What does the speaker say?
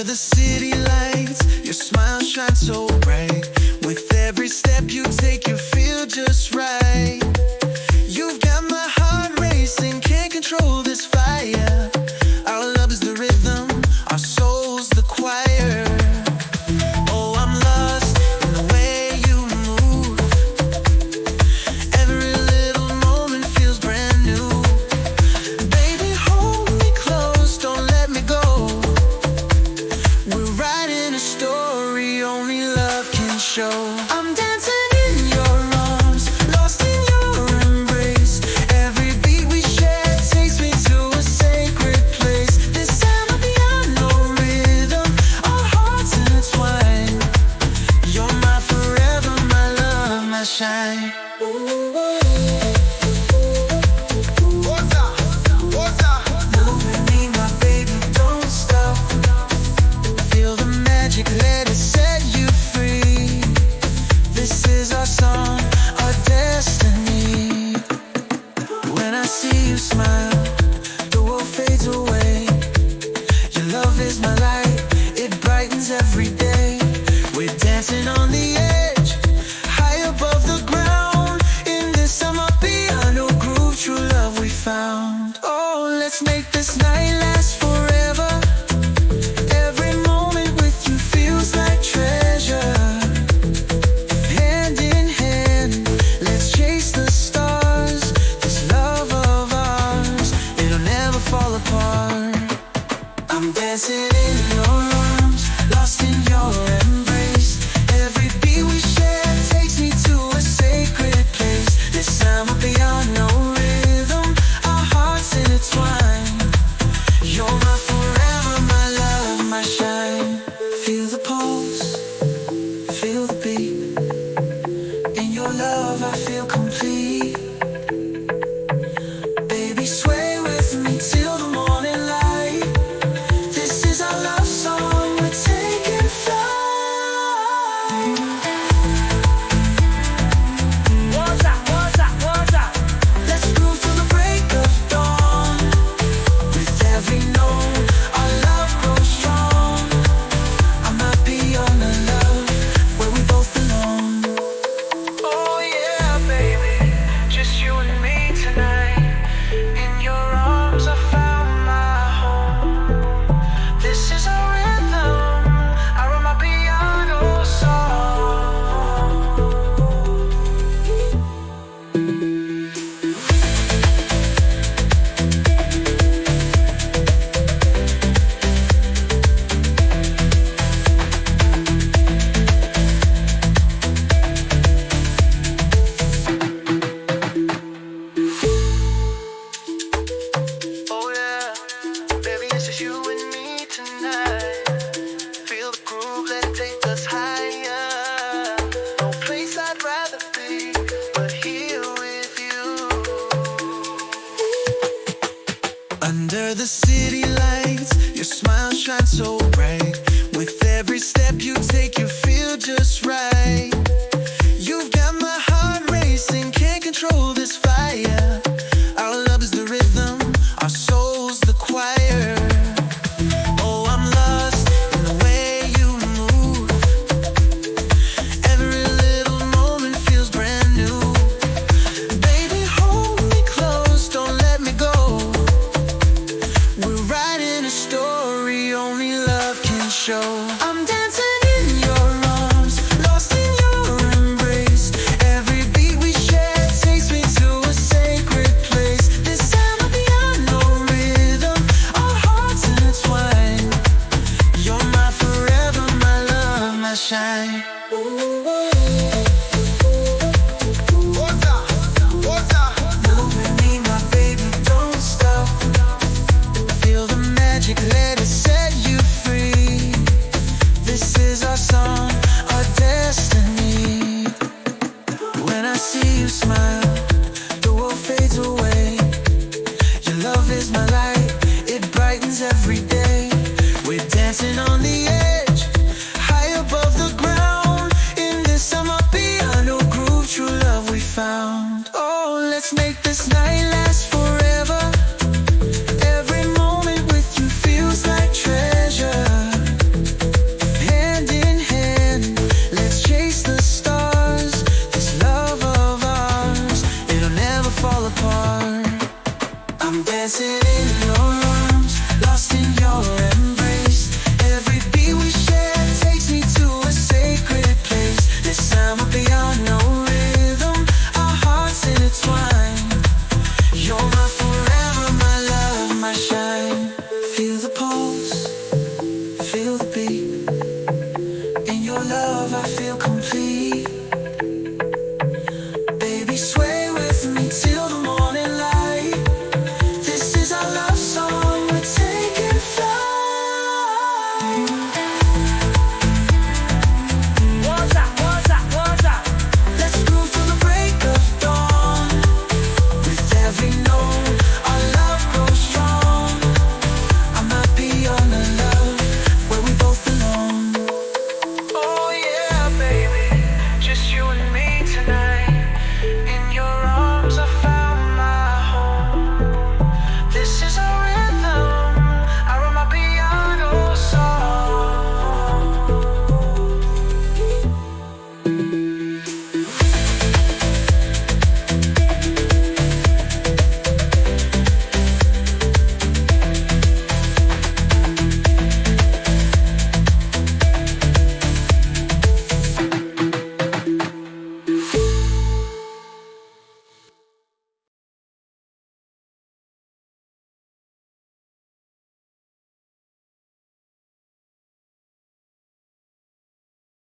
the city lights, your smile shines so bright. With every step you take, you feel just right. You've got my heart racing, can't control this fire. Our love is the rhythm, our soul's the choir. Oh, I'm lost in the way you move. Every little moment feels brand new. Baby, hold me close, don't let me go. We're writing a story only love can show. I'm dancing in your arms, lost in your embrace. Every beat we share takes me to a sacred place. This time I'll be on no rhythm, our hearts intertwine. You're my forever, my love, my shine. Move with me, my baby, don't stop. Feel the magic, let it set you free. This is our song, our destiny. When I see you smile, the world fades away. Your love is my light, it brightens every day. We're dancing on the edge, high above the ground. In this summer piano groove, true love we found. Oh, let's make this night last forever. Every moment with you feels like treasure. Hand in hand, let's chase the stars. This love of ours, it'll never fall apart. I'm dancing in your arms, lost in your embrace. Every beat we share takes me to a sacred place. This time we'll be on no rhythm, our hearts intertwine. You're my forever, my love, my shine. Feel the pulse, feel the beat. In your love I feel complete. Baby, sway with me till the morning light. This is our love song, we're taking flight. Let's groove till the break of dawn. With every note, our love grows strong. I might be on a love where we both belong. Oh yeah, baby, just you and me tonight. In your arms I found my home. This is our rhythm, I wrote my piano song. Oh yeah, baby, it's just you and me tonight. Feel the groove, let it take us higher. No place I'd rather be but here with you. Under the city lights, your smile shines so bright. With every step you take, you feel just right. You've got my heart racing, can't control this fire. Our love is the rhythm, our soul's the choir. Oh, I'm lost in the way you move. Every little moment feels brand new. Baby, hold me close, don't let me go. We're writing a story only love can show. I'm dancing in your arms, lost in your embrace. Every beat we share takes me to a sacred place. This time I'll be on no rhythm, our hearts intertwine. You're my forever, my love, my shine. Move with me, my baby, don't stop. Feel the magic, let it set you free. This is our song, our destiny. When I see you smile, the world fades away. Your love is my light, it brightens every day. We're dancing on the edge, high above the ground. In this summer piano groove, true love we found. Oh, let's make this night last forever.